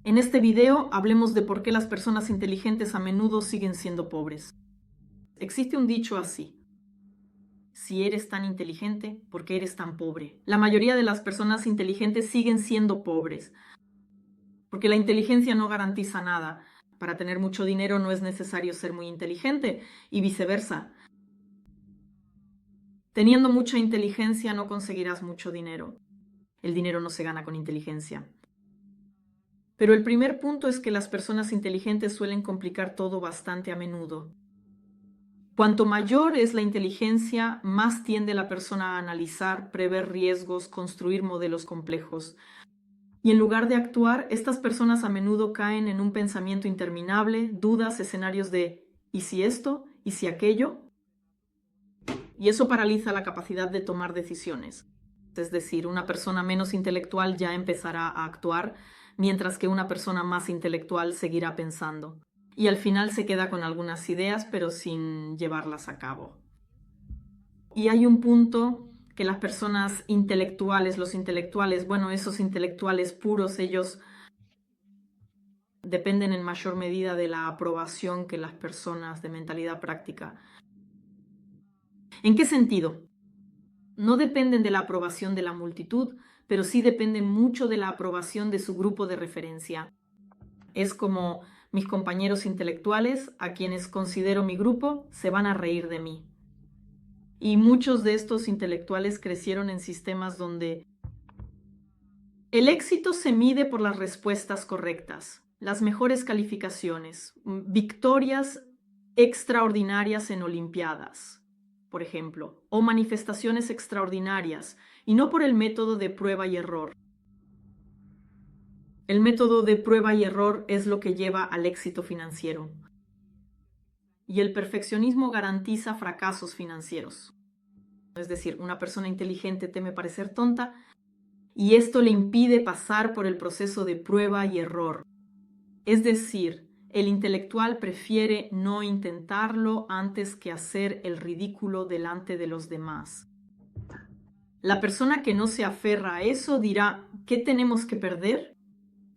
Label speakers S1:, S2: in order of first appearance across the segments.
S1: En este video hablemos de por qué las personas inteligentes a menudo siguen siendo pobres. Existe un dicho así: si eres tan inteligente, ¿por qué eres tan pobre? La mayoría de las personas inteligentes siguen siendo pobres, porque la inteligencia no garantiza nada. Para tener mucho dinero no es necesario ser muy inteligente, y viceversa. Teniendo mucha inteligencia no conseguirás mucho dinero. El dinero no se gana con inteligencia. Pero el primer punto es que las personas inteligentes suelen complicar todo bastante a menudo. Cuanto mayor es la inteligencia, más tiende la persona a analizar, prever riesgos, construir modelos complejos. Y en lugar de actuar, estas personas a menudo caen en un pensamiento interminable, dudas, escenarios de ¿y si esto? ¿Y si aquello? Y eso paraliza la capacidad de tomar decisiones. Es decir, una persona menos intelectual ya empezará a actuar, mientras que una persona más intelectual seguirá pensando. Y al final se queda con algunas ideas, pero sin llevarlas a cabo. Y hay un punto que las personas intelectuales, los intelectuales, bueno, esos intelectuales puros, ellos dependen en mayor medida de la aprobación que las personas de mentalidad práctica. ¿En qué sentido? No dependen de la aprobación de la multitud, pero sí dependen mucho de la aprobación de su grupo de referencia. Es como mis compañeros intelectuales, a quienes considero mi grupo, se van a reír de mí. Y muchos de estos intelectuales crecieron en sistemas donde el éxito se mide por las respuestas correctas, las mejores calificaciones, victorias extraordinarias en olimpiadas, por ejemplo, o manifestaciones extraordinarias, y no por el método de prueba y error. El método de prueba y error es lo que lleva al éxito financiero. Y el perfeccionismo garantiza fracasos financieros. Es decir, una persona inteligente teme parecer tonta y esto le impide pasar por el proceso de prueba y error. Es decir, el intelectual prefiere no intentarlo antes que hacer el ridículo delante de los demás. La persona que no se aferra a eso dirá: ¿qué tenemos que perder?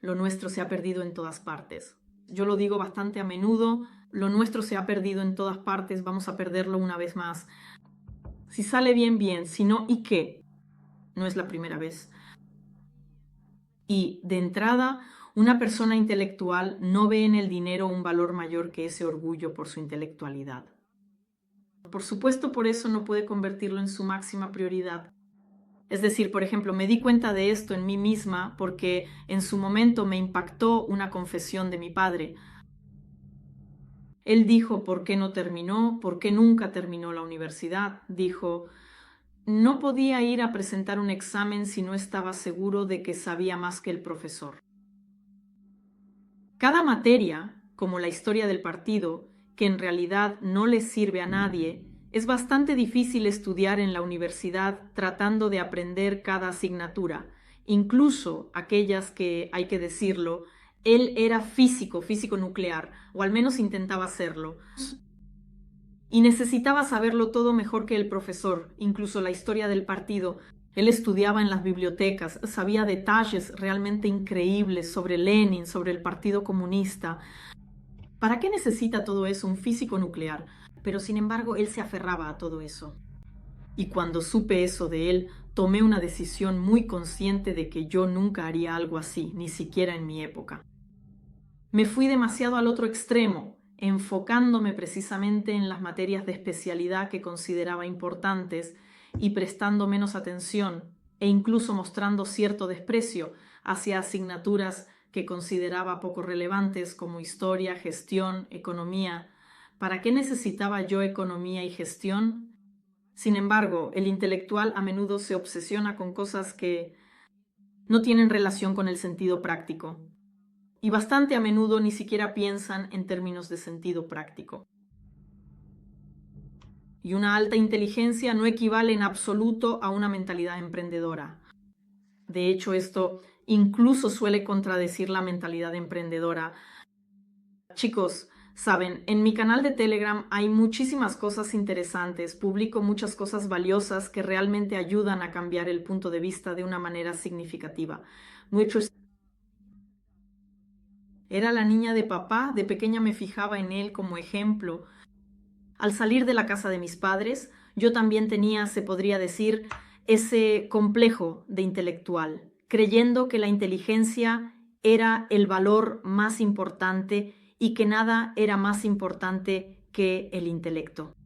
S1: Lo nuestro se ha perdido en todas partes. Yo lo digo bastante a menudo: lo nuestro se ha perdido en todas partes, vamos a perderlo una vez más. Si sale bien, bien, si no, ¿y qué? No es la primera vez. Y, de entrada, una persona intelectual no ve en el dinero un valor mayor que ese orgullo por su intelectualidad. Por supuesto, por eso no puede convertirlo en su máxima prioridad. Es decir, por ejemplo, me di cuenta de esto en mí misma porque en su momento me impactó una confesión de mi padre. Él dijo por qué no terminó, por qué nunca terminó la universidad. Dijo: no podía ir a presentar un examen si no estaba seguro de que sabía más que el profesor. Cada materia, como la historia del partido, que en realidad no le sirve a nadie, es bastante difícil estudiar en la universidad tratando de aprender cada asignatura, incluso aquellas que, hay que decirlo, él era físico nuclear, o al menos intentaba serlo, y necesitaba saberlo todo mejor que el profesor, incluso la historia del partido. Él estudiaba en las bibliotecas, sabía detalles realmente increíbles sobre Lenin, sobre el Partido Comunista. ¿Para qué necesita todo eso un físico nuclear? Pero sin embargo, él se aferraba a todo eso. Y cuando supe eso de él, tomé una decisión muy consciente de que yo nunca haría algo así, ni siquiera en mi época. Me fui demasiado al otro extremo, enfocándome precisamente en las materias de especialidad que consideraba importantes y prestando menos atención e incluso mostrando cierto desprecio hacia asignaturas que consideraba poco relevantes como historia, gestión, economía. ¿Para qué necesitaba yo economía y gestión? Sin embargo, el intelectual a menudo se obsesiona con cosas que no tienen relación con el sentido práctico. Y bastante a menudo ni siquiera piensan en términos de sentido práctico. Y una alta inteligencia no equivale en absoluto a una mentalidad emprendedora. De hecho, esto incluso suele contradecir la mentalidad emprendedora. Chicos, saben, en mi canal de Telegram hay muchísimas cosas interesantes, publico muchas cosas valiosas que realmente ayudan a cambiar el punto de vista de una manera significativa. Muchos Era la niña de papá, de pequeña me fijaba en él como ejemplo. Al salir de la casa de mis padres, yo también tenía, se podría decir, ese complejo de intelectual, creyendo que la inteligencia era el valor más importante y que nada era más importante que el intelecto.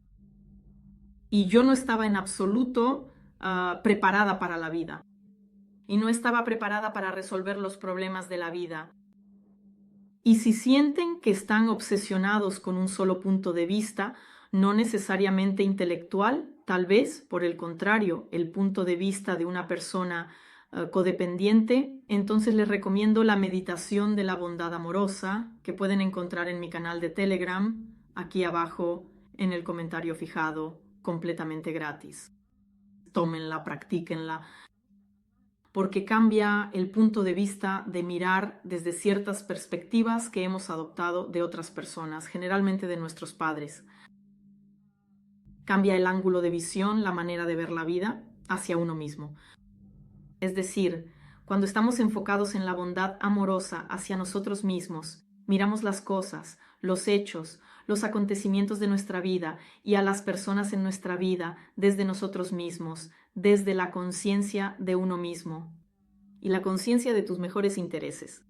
S1: Y yo no estaba en absoluto preparada para la vida. Y no estaba preparada para resolver los problemas de la vida. Y si sienten que están obsesionados con un solo punto de vista, no necesariamente intelectual, tal vez, por el contrario, el punto de vista de una persona codependiente, entonces les recomiendo la meditación de la bondad amorosa que pueden encontrar en mi canal de Telegram, aquí abajo en el comentario fijado, completamente gratis. Tómenla, practíquenla, porque cambia el punto de vista de mirar desde ciertas perspectivas que hemos adoptado de otras personas, generalmente de nuestros padres. Cambia el ángulo de visión, la manera de ver la vida hacia uno mismo. Es decir, cuando estamos enfocados en la bondad amorosa hacia nosotros mismos, miramos las cosas, los hechos, los acontecimientos de nuestra vida y a las personas en nuestra vida desde nosotros mismos, desde la conciencia de uno mismo y la conciencia de tus mejores intereses.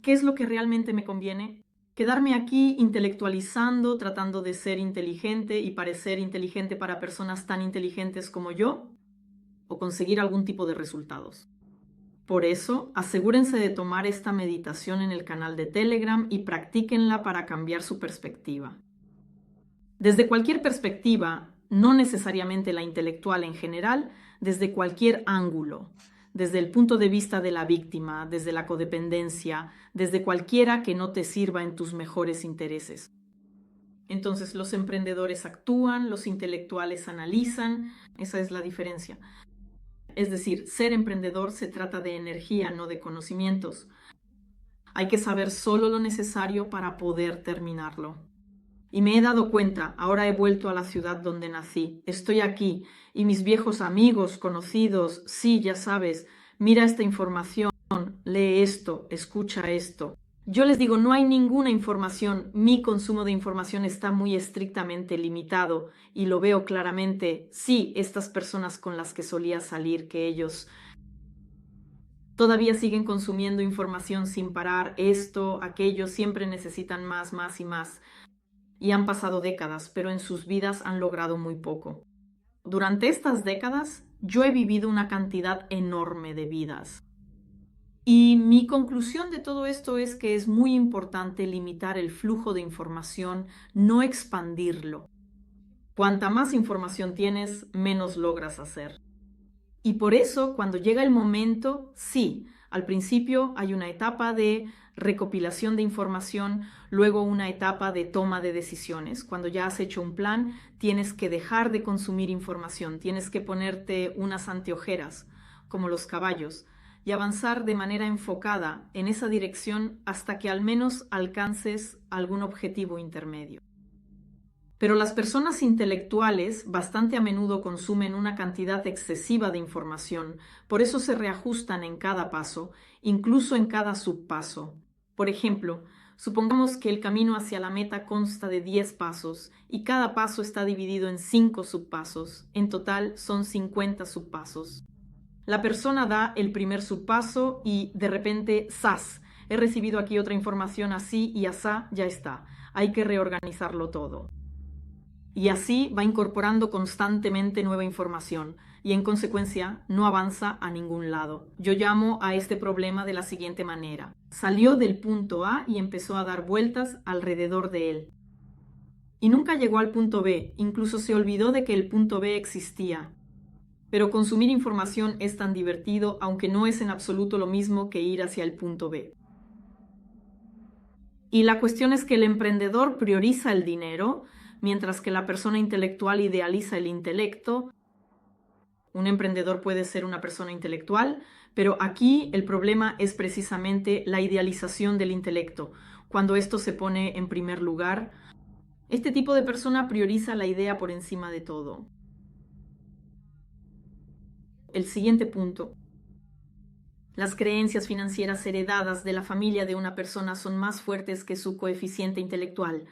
S1: ¿Qué es lo que realmente me conviene? ¿Quedarme aquí intelectualizando, tratando de ser inteligente y parecer inteligente para personas tan inteligentes como yo? ¿O conseguir algún tipo de resultados? Por eso, asegúrense de tomar esta meditación en el canal de Telegram y practíquenla para cambiar su perspectiva. Desde cualquier perspectiva, no necesariamente la intelectual en general, desde cualquier ángulo, desde el punto de vista de la víctima, desde la codependencia, desde cualquiera que no te sirva en tus mejores intereses. Entonces, los emprendedores actúan, los intelectuales analizan, esa es la diferencia. Es decir, ser emprendedor se trata de energía, no de conocimientos. Hay que saber solo lo necesario para poder terminarlo. Y me he dado cuenta, ahora he vuelto a la ciudad donde nací, estoy aquí, y mis viejos amigos, conocidos, sí, ya sabes, mira esta información, lee esto, escucha esto. Yo les digo, no hay ninguna información, mi consumo de información está muy estrictamente limitado y lo veo claramente. Sí, estas personas con las que solía salir, que ellos todavía siguen consumiendo información sin parar, esto, aquello, siempre necesitan más, más y más. Y han pasado décadas, pero en sus vidas han logrado muy poco. Durante estas décadas, yo he vivido una cantidad enorme de vidas. Y mi conclusión de todo esto es que es muy importante limitar el flujo de información, no expandirlo. Cuanta más información tienes, menos logras hacer. Y por eso, cuando llega el momento, sí, al principio hay una etapa de recopilación de información, luego una etapa de toma de decisiones. Cuando ya has hecho un plan, tienes que dejar de consumir información, tienes que ponerte unas anteojeras, como los caballos, y avanzar de manera enfocada en esa dirección hasta que al menos alcances algún objetivo intermedio. Pero las personas intelectuales bastante a menudo consumen una cantidad excesiva de información, por eso se reajustan en cada paso, incluso en cada subpaso. Por ejemplo, supongamos que el camino hacia la meta consta de 10 pasos y cada paso está dividido en 5 subpasos. En total son 50 subpasos. La persona da el primer subpaso y de repente, ¡zas! He recibido aquí otra información así y asá, ya está. Hay que reorganizarlo todo. Y así va incorporando constantemente nueva información y en consecuencia no avanza a ningún lado. Yo llamo a este problema de la siguiente manera. Salió del punto A y empezó a dar vueltas alrededor de él. Y nunca llegó al punto B, incluso se olvidó de que el punto B existía. Pero consumir información es tan divertido, aunque no es en absoluto lo mismo que ir hacia el punto B. Y la cuestión es que el emprendedor prioriza el dinero, mientras que la persona intelectual idealiza el intelecto. Un emprendedor puede ser una persona intelectual, pero aquí el problema es precisamente la idealización del intelecto. Cuando esto se pone en primer lugar, este tipo de persona prioriza la idea por encima de todo. El siguiente punto. Las creencias financieras heredadas de la familia de una persona son más fuertes que su coeficiente intelectual,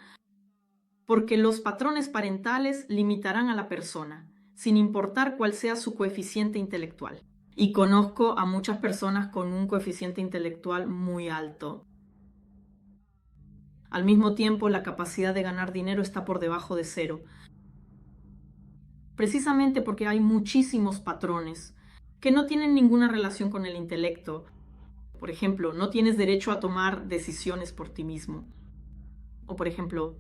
S1: porque los patrones parentales limitarán a la persona, sin importar cuál sea su coeficiente intelectual. Y conozco a muchas personas con un coeficiente intelectual muy alto. Al mismo tiempo, la capacidad de ganar dinero está por debajo de cero, precisamente porque hay muchísimos patrones que no tienen ninguna relación con el intelecto. Por ejemplo, no tienes derecho a tomar decisiones por ti mismo. O por ejemplo,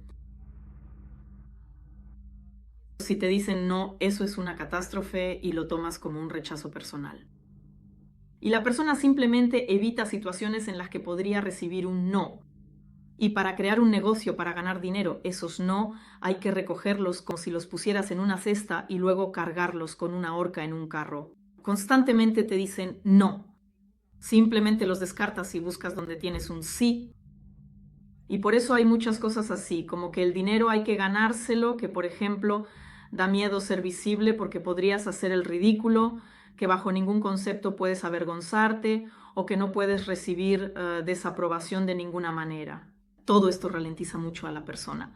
S1: si te dicen no, eso es una catástrofe y lo tomas como un rechazo personal. Y la persona simplemente evita situaciones en las que podría recibir un no. Y para crear un negocio, para ganar dinero, esos no hay que recogerlos como si los pusieras en una cesta y luego cargarlos con una horca en un carro. Constantemente te dicen no. Simplemente los descartas y buscas donde tienes un sí. Y por eso hay muchas cosas así, como que el dinero hay que ganárselo, que por ejemplo da miedo ser visible porque podrías hacer el ridículo, que bajo ningún concepto puedes avergonzarte o que no puedes recibir desaprobación de ninguna manera. Todo esto ralentiza mucho a la persona.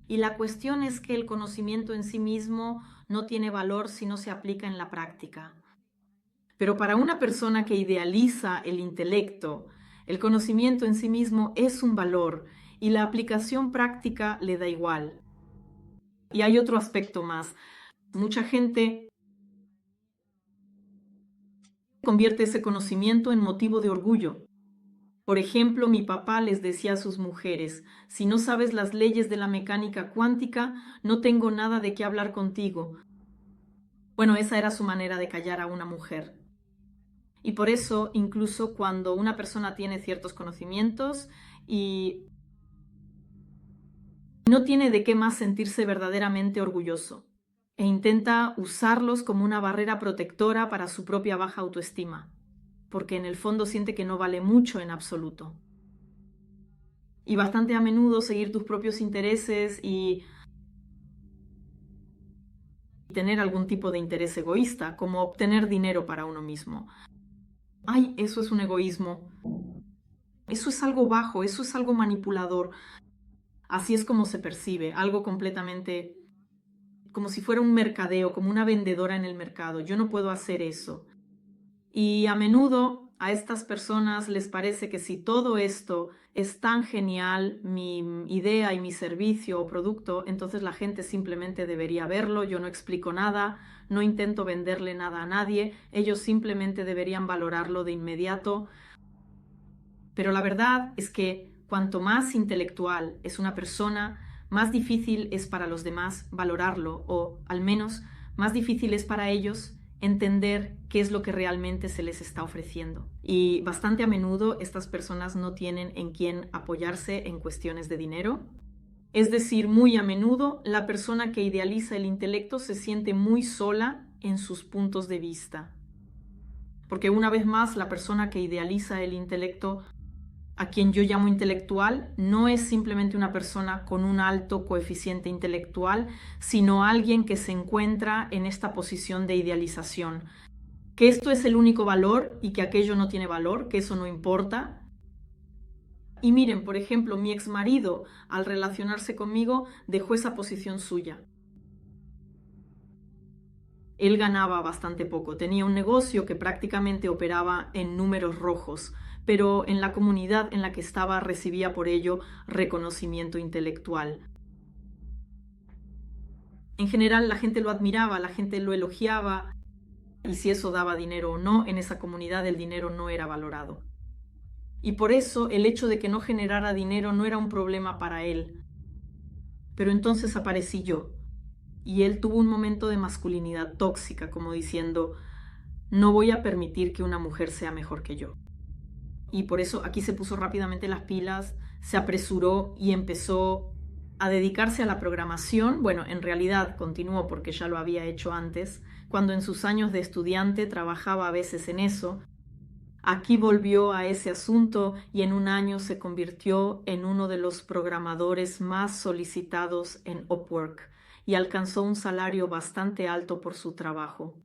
S1: Y la cuestión es que el conocimiento en sí mismo no tiene valor si no se aplica en la práctica. Pero para una persona que idealiza el intelecto, el conocimiento en sí mismo es un valor y la aplicación práctica le da igual. Y hay otro aspecto más. Mucha gente convierte ese conocimiento en motivo de orgullo. Por ejemplo, mi papá les decía a sus mujeres, si no sabes las leyes de la mecánica cuántica, no tengo nada de qué hablar contigo. Bueno, esa era su manera de callar a una mujer. Y por eso, incluso cuando una persona tiene ciertos conocimientos y no tiene de qué más sentirse verdaderamente orgulloso, e intenta usarlos como una barrera protectora para su propia baja autoestima, porque en el fondo siente que no vale mucho en absoluto. Y bastante a menudo seguir tus propios intereses y tener algún tipo de interés egoísta, como obtener dinero para uno mismo. Ay, eso es un egoísmo. Eso es algo bajo, eso es algo manipulador. Así es como se percibe, algo completamente como si fuera un mercadeo, como una vendedora en el mercado. Yo no puedo hacer eso. Y a menudo a estas personas les parece que si todo esto es tan genial, mi idea y mi servicio o producto, entonces la gente simplemente debería verlo, yo no explico nada, no intento venderle nada a nadie, ellos simplemente deberían valorarlo de inmediato. Pero la verdad es que cuanto más intelectual es una persona, más difícil es para los demás valorarlo, o al menos más difícil es para ellos entender qué es lo que realmente se les está ofreciendo. Y bastante a menudo estas personas no tienen en quién apoyarse en cuestiones de dinero. Es decir, muy a menudo la persona que idealiza el intelecto se siente muy sola en sus puntos de vista. Porque una vez más, la persona que idealiza el intelecto, a quien yo llamo intelectual, no es simplemente una persona con un alto coeficiente intelectual, sino alguien que se encuentra en esta posición de idealización. Que esto es el único valor y que aquello no tiene valor, que eso no importa. Y miren, por ejemplo, mi exmarido, al relacionarse conmigo, dejó esa posición suya. Él ganaba bastante poco, tenía un negocio que prácticamente operaba en números rojos, pero en la comunidad en la que estaba recibía por ello reconocimiento intelectual. En general la gente lo admiraba, la gente lo elogiaba, y si eso daba dinero o no, en esa comunidad el dinero no era valorado. Y por eso el hecho de que no generara dinero no era un problema para él. Pero entonces aparecí yo, y él tuvo un momento de masculinidad tóxica, como diciendo, no voy a permitir que una mujer sea mejor que yo. Y por eso aquí se puso rápidamente las pilas, se apresuró y empezó a dedicarse a la programación. Bueno, en realidad continuó porque ya lo había hecho antes, cuando en sus años de estudiante trabajaba a veces en eso. Aquí volvió a ese asunto y en un año se convirtió en uno de los programadores más solicitados en Upwork y alcanzó un salario bastante alto por su trabajo.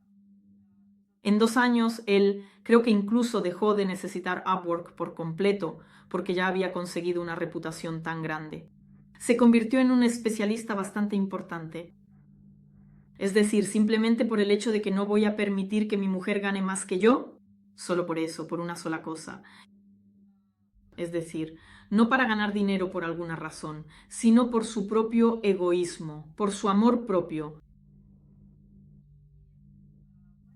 S1: En 2 años, él creo que incluso dejó de necesitar Upwork por completo, porque ya había conseguido una reputación tan grande. Se convirtió en un especialista bastante importante. Es decir, simplemente por el hecho de que no voy a permitir que mi mujer gane más que yo, solo por eso, por una sola cosa. Es decir, no para ganar dinero por alguna razón, sino por su propio egoísmo, por su amor propio.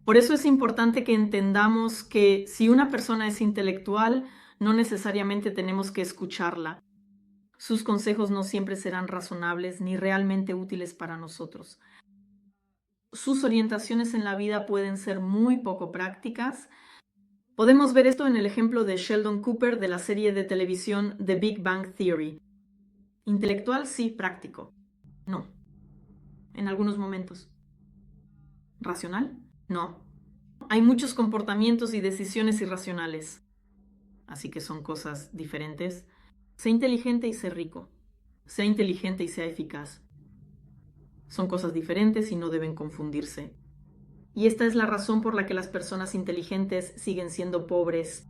S1: Por eso es importante que entendamos que si una persona es intelectual, no necesariamente tenemos que escucharla. Sus consejos no siempre serán razonables ni realmente útiles para nosotros. Sus orientaciones en la vida pueden ser muy poco prácticas. Podemos ver esto en el ejemplo de Sheldon Cooper de la serie de televisión The Big Bang Theory. Intelectual, sí; práctico, no. En algunos momentos. ¿Racional? No. Hay muchos comportamientos y decisiones irracionales, así que son cosas diferentes. Sé inteligente y sé rico. Sea inteligente y sea eficaz. Son cosas diferentes y no deben confundirse. Y esta es la razón por la que las personas inteligentes siguen siendo pobres